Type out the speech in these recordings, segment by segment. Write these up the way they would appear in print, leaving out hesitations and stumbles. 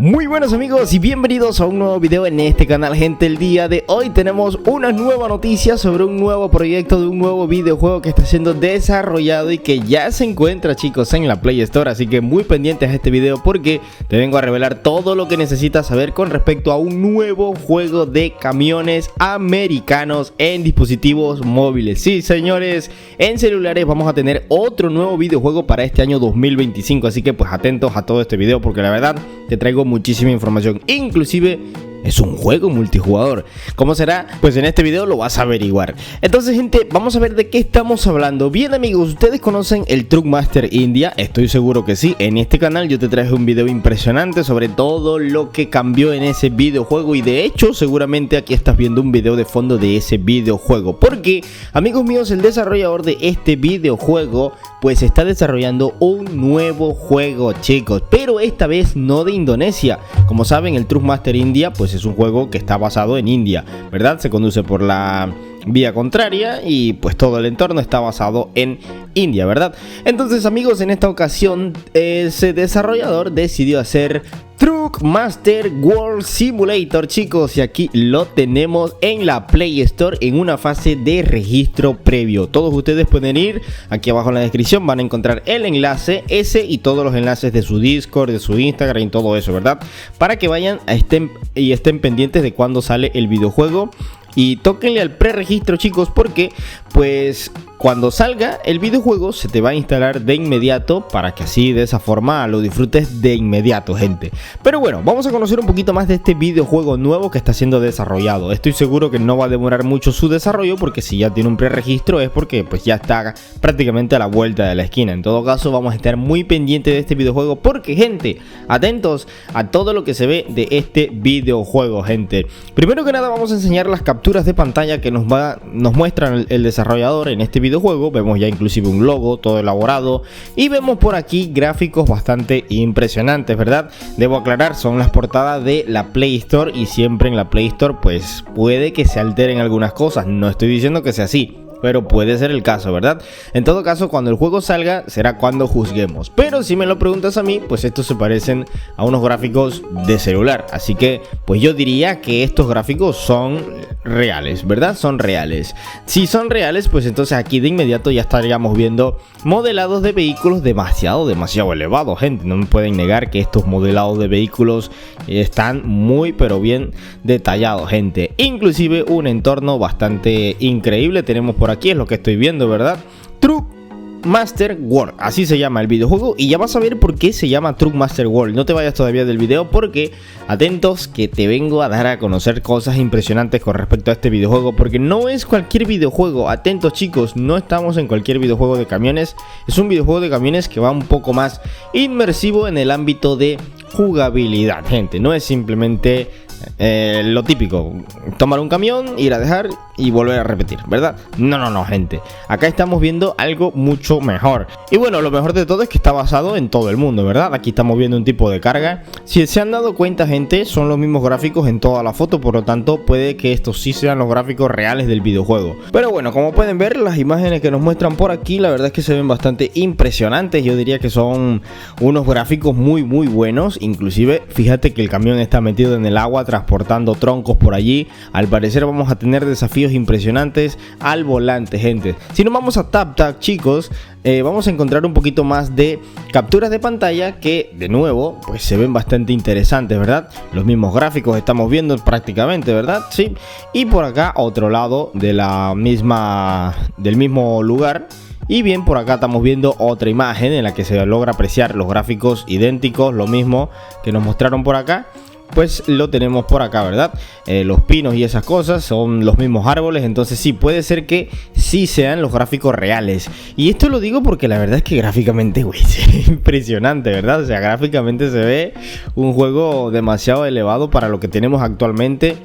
Muy buenos amigos y bienvenidos a un nuevo video en este canal, gente. El día de hoy tenemos una nueva noticia sobre un nuevo proyecto de un nuevo videojuego que está siendo desarrollado y que ya se encuentra, chicos, en la Play Store. Así que muy pendientes a este video porque te vengo a revelar todo lo que necesitas saber con respecto a un nuevo juego de camiones americanos en dispositivos móviles. Sí, señores, en celulares vamos a tener otro nuevo videojuego para este año 2025. Así que pues atentos a todo este video porque la verdad te traigo muchísima información, inclusive es un juego multijugador. ¿Cómo será? Pues en este video lo vas a averiguar. Entonces, gente, vamos a ver de qué estamos hablando. Bien, amigos, ¿ustedes conocen el Truckmaster India? Estoy seguro que sí. En este canal yo te traje un video impresionante sobre todo lo que cambió en ese videojuego. Y de hecho, seguramente aquí estás viendo un video de fondo de ese videojuego. Porque, amigos míos, el desarrollador de este videojuego pues está desarrollando un nuevo juego, chicos. Pero esta vez no de Indonesia. Como saben, el Truckmaster India pues es un juego que está basado en India, ¿verdad? Se conduce por la vía contraria y pues todo el entorno está basado en India, ¿verdad? Entonces, amigos, en esta ocasión ese desarrollador decidió hacer Truckmaster World Simulator, chicos, y aquí lo tenemos en la Play Store en una fase de registro previo. Todos ustedes pueden ir aquí abajo en la descripción, van a encontrar el enlace ese y todos los enlaces de su Discord, de su Instagram y todo eso, ¿verdad? Para que vayan estén pendientes de cuando sale el videojuego. Y tóquenle al preregistro, chicos, porque pues cuando salga el videojuego se te va a instalar de inmediato para que así de esa forma lo disfrutes de inmediato, gente. Pero bueno, vamos a conocer un poquito más de este videojuego nuevo que está siendo desarrollado. Estoy seguro que no va a demorar mucho su desarrollo porque si ya tiene un preregistro es porque pues ya está prácticamente a la vuelta de la esquina. En todo caso, vamos a estar muy pendientes de este videojuego porque, gente, atentos a todo lo que se ve de este videojuego, gente. Primero que nada vamos a enseñar las capturas de pantalla que nos muestran el desarrollador en este videojuego. Vemos ya inclusive un logo todo elaborado y vemos por aquí gráficos bastante impresionantes, ¿verdad? Debo aclarar, son las portadas de la Play Store y siempre en la Play Store pues puede que se alteren algunas cosas. No estoy diciendo que sea así, pero puede ser el caso, ¿verdad? En todo caso, cuando el juego salga será cuando juzguemos. Pero si me lo preguntas a mí, pues estos se parecen a unos gráficos de celular. Así que pues yo diría que estos gráficos son reales, ¿verdad? Son reales. Si son reales, pues entonces aquí de inmediato ya estaríamos viendo modelados de vehículos demasiado elevados, gente. No me pueden negar que estos modelados de vehículos están muy pero bien detallados, gente. Inclusive un entorno bastante increíble tenemos por aquí, es lo que estoy viendo, ¿verdad? Truckmaster World, así se llama el videojuego y ya vas a ver por qué se llama Truckmaster World. No te vayas todavía del video porque atentos que te vengo a dar a conocer cosas impresionantes con respecto a este videojuego, porque no es cualquier videojuego. Atentos, chicos, no estamos en cualquier videojuego de camiones, es un videojuego de camiones que va un poco más inmersivo en el ámbito de jugabilidad, gente. No es simplemente lo típico, tomar un camión, ir a dejar y volver a repetir, ¿verdad? No, gente. Acá estamos viendo algo mucho mejor. Y bueno, lo mejor de todo es que está basado en todo el mundo, ¿verdad? Aquí estamos viendo un tipo de carga. Si se han dado cuenta, gente, son los mismos gráficos en toda la foto, por lo tanto puede que estos sí sean los gráficos reales del videojuego. Pero bueno, como pueden ver, las imágenes que nos muestran por aquí, la verdad es que se ven bastante impresionantes. Yo diría que son unos gráficos muy buenos. Inclusive, fíjate que el camión está metido en el agua transportando troncos por allí. Al parecer vamos a tener desafíos impresionantes al volante, gente. Si nos vamos a TapTap, chicos, vamos a encontrar un poquito más de capturas de pantalla que de nuevo pues se ven bastante interesantes, ¿verdad? Los mismos gráficos estamos viendo prácticamente, ¿verdad? Sí. Y por acá otro lado de del mismo lugar. Y bien, por acá estamos viendo otra imagen en la que se logra apreciar los gráficos idénticos, lo mismo que nos mostraron por acá. Pues lo tenemos por acá, ¿verdad? Los pinos y esas cosas son los mismos árboles. Entonces sí, puede ser que sí sean los gráficos reales. Y esto lo digo porque la verdad es que gráficamente, güey, es impresionante, ¿verdad? O sea, gráficamente se ve un juego demasiado elevado para lo que tenemos actualmente.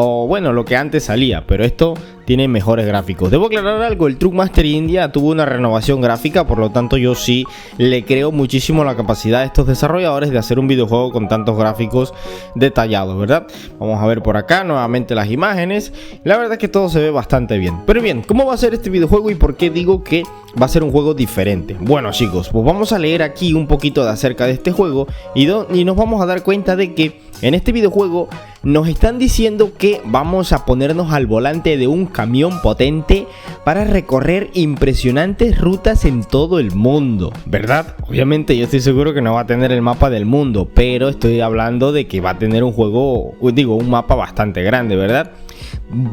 o bueno, lo que antes salía, pero esto tiene mejores gráficos. Debo aclarar algo, el Truckmaster India tuvo una renovación gráfica, por lo tanto yo sí le creo muchísimo la capacidad de estos desarrolladores de hacer un videojuego con tantos gráficos detallados, ¿verdad? Vamos a ver por acá nuevamente las imágenes. La verdad es que todo se ve bastante bien. Pero bien, ¿cómo va a ser este videojuego y por qué digo que va a ser un juego diferente? Bueno chicos, pues vamos a leer aquí un poquito de acerca de este juego y nos vamos a dar cuenta de que en este videojuego nos están diciendo que vamos a ponernos al volante de un camión potente para recorrer impresionantes rutas en todo el mundo, ¿verdad? Obviamente yo estoy seguro que no va a tener el mapa del mundo, pero estoy hablando de que va a tener un mapa bastante grande, ¿verdad?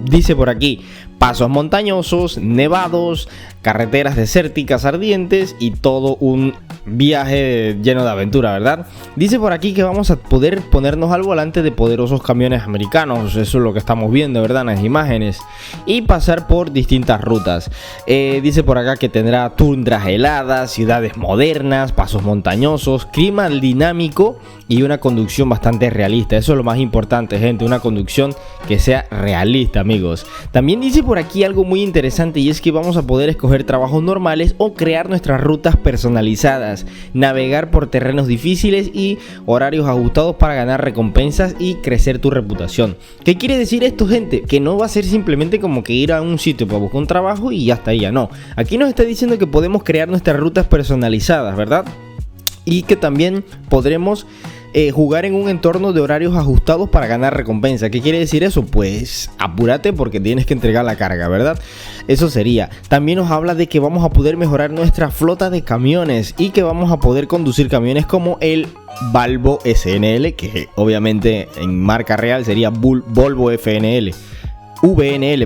Dice por aquí, pasos montañosos, nevados, carreteras desérticas ardientes y todo un viaje lleno de aventura, ¿verdad? Dice por aquí que vamos a poder ponernos al volante de poderosos camiones americanos, eso es lo que estamos viendo, ¿verdad? En las imágenes, y pasar por distintas rutas. Dice por acá que tendrá tundras heladas, ciudades modernas, pasos montañosos, clima dinámico y una conducción bastante realista. Eso es lo más importante, gente, una conducción que sea realista, amigos. También dice por aquí algo muy interesante, y es que vamos a poder escoger trabajos normales o crear nuestras rutas personalizadas, navegar por terrenos difíciles y horarios ajustados para ganar recompensas y crecer tu reputación. ¿Qué quiere decir esto, gente? Que no va a ser simplemente como que ir a un sitio para buscar un trabajo y hasta ahí ya no. Aquí nos está diciendo que podemos crear nuestras rutas personalizadas, ¿verdad? Y que también podremos jugar en un entorno de horarios ajustados para ganar recompensa. ¿Qué quiere decir eso? Pues apúrate porque tienes que entregar la carga, ¿verdad? Eso sería. También nos habla de que vamos a poder mejorar nuestra flota de camiones y que vamos a poder conducir camiones como el Volvo SNL, que obviamente en marca real sería Volvo VNL,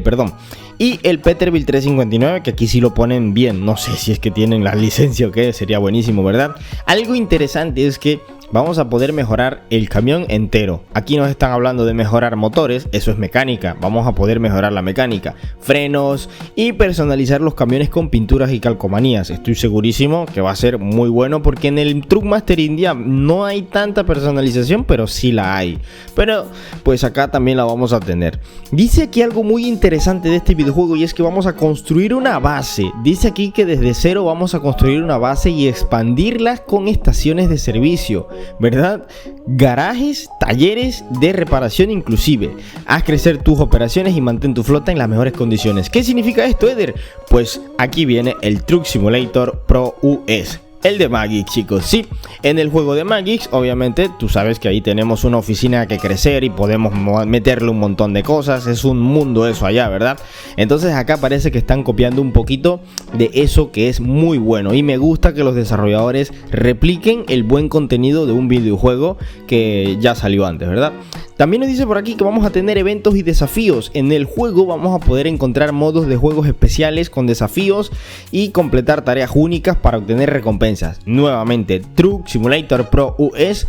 perdón. Y el Peterbilt 359, que aquí sí lo ponen bien. No sé si es que tienen la licencia o qué, sería buenísimo, ¿verdad? Algo interesante es que vamos a poder mejorar el camión entero. Aquí nos están hablando de mejorar motores, eso es mecánica. Vamos a poder mejorar la mecánica, frenos y personalizar los camiones con pinturas y calcomanías. Estoy segurísimo que va a ser muy bueno porque en el Truckmaster India no hay tanta personalización, pero sí la hay. Pero pues acá también la vamos a tener. Dice aquí algo muy interesante de este videojuego, y es que vamos a construir una base. Dice aquí que desde cero vamos a construir una base y expandirlas con estaciones de servicio, ¿verdad? Garajes, talleres de reparación inclusive. Haz crecer tus operaciones y mantén tu flota en las mejores condiciones. ¿Qué significa esto, Eder? Pues aquí viene el Truck Simulator Pro US. El de Magix, chicos, sí, en el juego de Magix, obviamente, tú sabes que ahí tenemos una oficina que crecer y podemos meterle un montón de cosas, es un mundo eso allá, ¿verdad? Entonces acá parece que están copiando un poquito de eso, que es muy bueno, y me gusta que los desarrolladores repliquen el buen contenido de un videojuego que ya salió antes, ¿verdad? También nos dice por aquí que vamos a tener eventos y desafíos. En el juego vamos a poder encontrar modos de juegos especiales con desafíos y completar tareas únicas para obtener recompensas. Nuevamente, Truck Simulator Pro US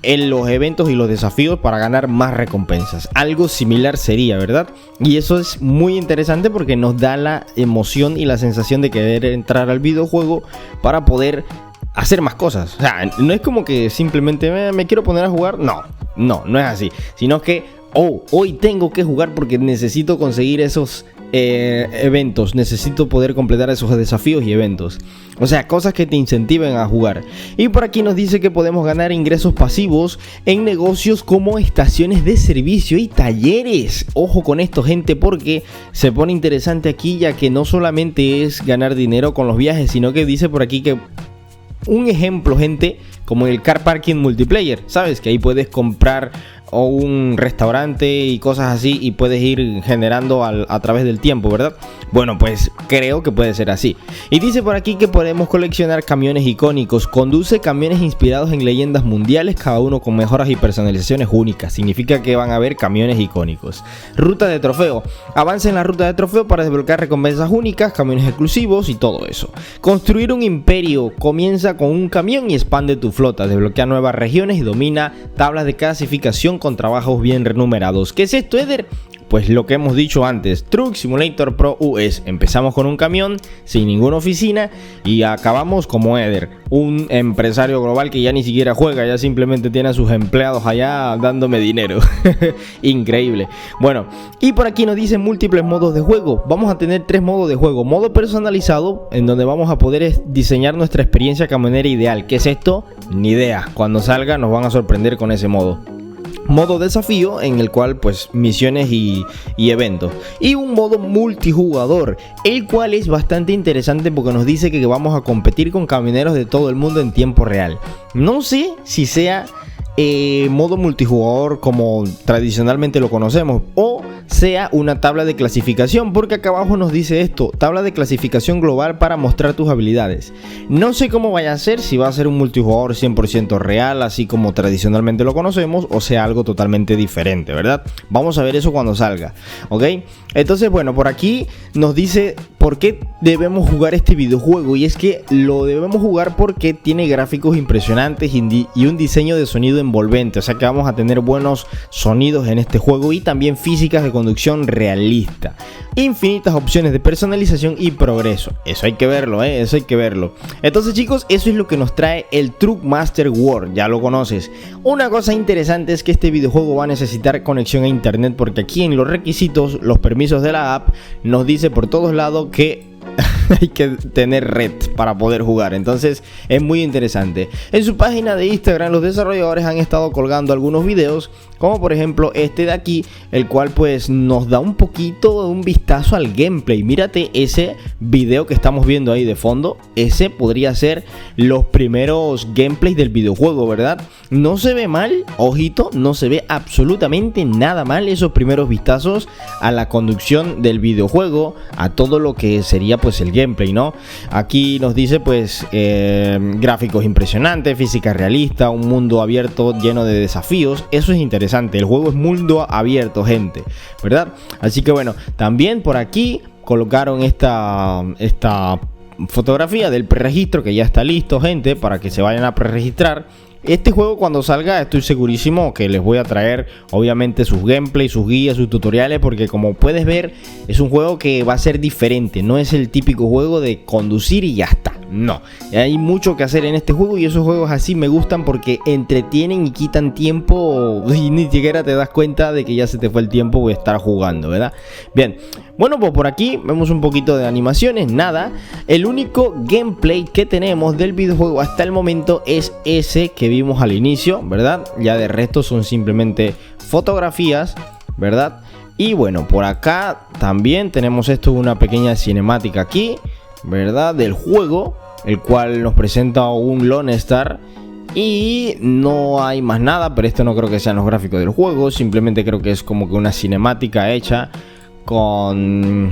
en los eventos y los desafíos para ganar más recompensas. Algo similar sería, ¿verdad? Y eso es muy interesante porque nos da la emoción y la sensación de querer entrar al videojuego para poder hacer más cosas. O sea, no es como que simplemente me quiero poner a jugar. No es así. Sino que hoy tengo que jugar porque necesito conseguir esos eventos. Necesito poder completar esos desafíos y eventos. O sea, cosas que te incentiven a jugar. Y por aquí nos dice que podemos ganar ingresos pasivos en negocios como estaciones de servicio y talleres. Ojo con esto, gente, porque se pone interesante aquí, ya que no solamente es ganar dinero con los viajes, sino que dice por aquí que un ejemplo, gente, como el car parking multiplayer, ¿sabes? Que ahí puedes comprar o un restaurante y cosas así y puedes ir generando a través del tiempo, ¿verdad? Bueno, pues creo que puede ser así. Y dice por aquí que podemos coleccionar camiones icónicos. Conduce camiones inspirados en leyendas mundiales, cada uno con mejoras y personalizaciones únicas. Significa que van a haber camiones icónicos. Ruta de trofeo. Avanza en la ruta de trofeo para desbloquear recompensas únicas, camiones exclusivos y todo eso. Construir un imperio. Comienza con un camión y expande tu flota. Desbloquea nuevas regiones y domina tablas de clasificación con trabajos bien remunerados. ¿Qué es esto, Eder? pues lo que hemos dicho antes, Truck Simulator Pro US. Empezamos con un camión sin ninguna oficina y acabamos como Eder, un empresario global que ya ni siquiera juega, ya simplemente tiene a sus empleados allá dándome dinero. Increíble. Bueno, y por aquí nos dicen múltiples modos de juego. Vamos a tener 3 modos de juego. Modo personalizado, en donde vamos a poder diseñar nuestra experiencia camionera ideal. ¿Qué es esto? Ni idea. Cuando salga nos van a sorprender con ese modo. Modo desafío, en el cual pues misiones y eventos. Y un modo multijugador, el cual es bastante interesante porque nos dice que vamos a competir con camioneros de todo el mundo en tiempo real. No sé si sea modo multijugador como tradicionalmente lo conocemos, o sea una tabla de clasificación, porque acá abajo nos dice esto: tabla de clasificación global para mostrar tus habilidades. No sé cómo vaya a ser, si va a ser un multijugador 100% real, así como tradicionalmente lo conocemos, o sea algo totalmente diferente, ¿verdad? Vamos a ver eso cuando salga, ¿ok? Entonces, bueno, por aquí nos dice por qué debemos jugar este videojuego, y es que lo debemos jugar porque tiene gráficos impresionantes y un diseño de sonido envolvente, o sea que vamos a tener buenos sonidos en este juego y también físicas de conducción realista, infinitas opciones de personalización y progreso. Eso hay que verlo, eso hay que verlo. Entonces, chicos, eso es lo que nos trae el Truck Master World, ya lo conoces. Una cosa interesante es que este videojuego va a necesitar conexión a internet, porque aquí en los requisitos, los permisos de la app, nos dice por todos lados que hay que tener red para poder jugar. Entonces es muy interesante. En su página de Instagram los desarrolladores han estado colgando algunos videos, como por ejemplo este de aquí, el cual pues nos da un poquito de un vistazo al gameplay. Mírate ese video que estamos viendo ahí de fondo. Ese podría ser los primeros gameplays del videojuego, ¿verdad? No se ve mal, ojito, no se ve absolutamente nada mal esos primeros vistazos a la conducción del videojuego, a todo lo que sería pues el gameplay, ¿no? Aquí nos dice pues gráficos impresionantes, física realista, un mundo abierto lleno de desafíos. Eso es interesante, el juego es mundo abierto, gente, ¿verdad? Así que bueno, también por aquí colocaron esta fotografía del preregistro, que ya está listo, gente, para que se vayan a preregistrar. Este juego cuando salga estoy segurísimo que les voy a traer obviamente sus gameplays, sus guías, sus tutoriales, porque como puedes ver es un juego que va a ser diferente. No es el típico juego de conducir y ya está. No, hay mucho que hacer en este juego, y esos juegos así me gustan porque entretienen y quitan tiempo y ni siquiera te das cuenta de que ya se te fue el tiempo de estar jugando, ¿verdad? Bien, bueno, pues por aquí vemos un poquito de animaciones, nada. El único gameplay que tenemos del videojuego hasta el momento es ese que vimos al inicio, ¿verdad? Ya de resto son simplemente fotografías, ¿verdad? Y bueno, por acá también tenemos esto, una pequeña cinemática aquí, ¿verdad? Del juego, el cual nos presenta un Lone Star. Y no hay más nada, pero esto no creo que sean los gráficos del juego, simplemente creo que es como que una cinemática hecha con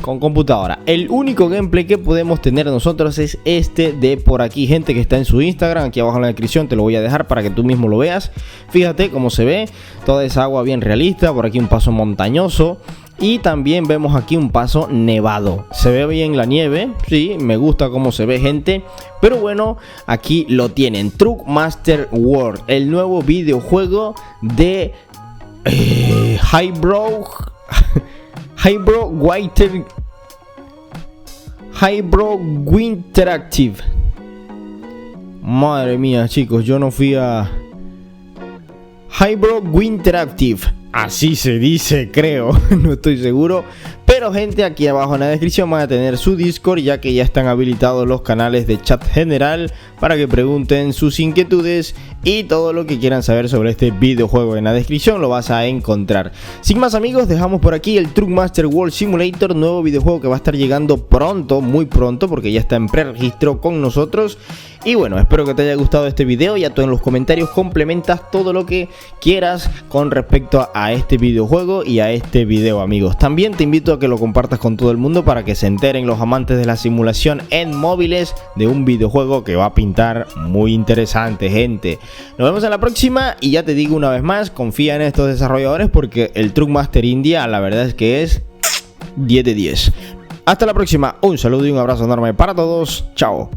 computadora. El único gameplay que podemos tener nosotros es este de por aquí, gente, que está en su Instagram. Aquí abajo en la descripción te lo voy a dejar para que tú mismo lo veas. Fíjate cómo se ve toda esa agua bien realista. Por aquí un paso montañoso, y también vemos aquí un paso nevado. Se ve bien la nieve, sí, me gusta cómo se ve, gente. Pero bueno, aquí lo tienen, Truck Master World, el nuevo videojuego de Highbrow Interactive. Madre mía, chicos, yo no fui a Highbrow Interactive. Así se dice, creo, no estoy seguro. Pero gente, aquí abajo en la descripción van a tener su Discord, ya que ya están habilitados los canales de chat general para que pregunten sus inquietudes y todo lo que quieran saber sobre este videojuego. En la descripción lo vas a encontrar. Sin más, amigos, dejamos por aquí el Truck Master World Simulator, nuevo videojuego que va a estar llegando pronto, muy pronto, porque ya está en preregistro con nosotros. Y bueno, espero que te haya gustado este video. Ya tú en los comentarios complementas todo lo que quieras con respecto a este videojuego y a este video, amigos. También te invito a que lo compartas con todo el mundo para que se enteren los amantes de la simulación en móviles de un videojuego que va a pintar muy interesante, gente. Nos vemos en la próxima, y ya te digo una vez más, confía en estos desarrolladores porque el Truck Master India la verdad es que es 10 de 10. Hasta la próxima, un saludo y un abrazo enorme para todos. Chao.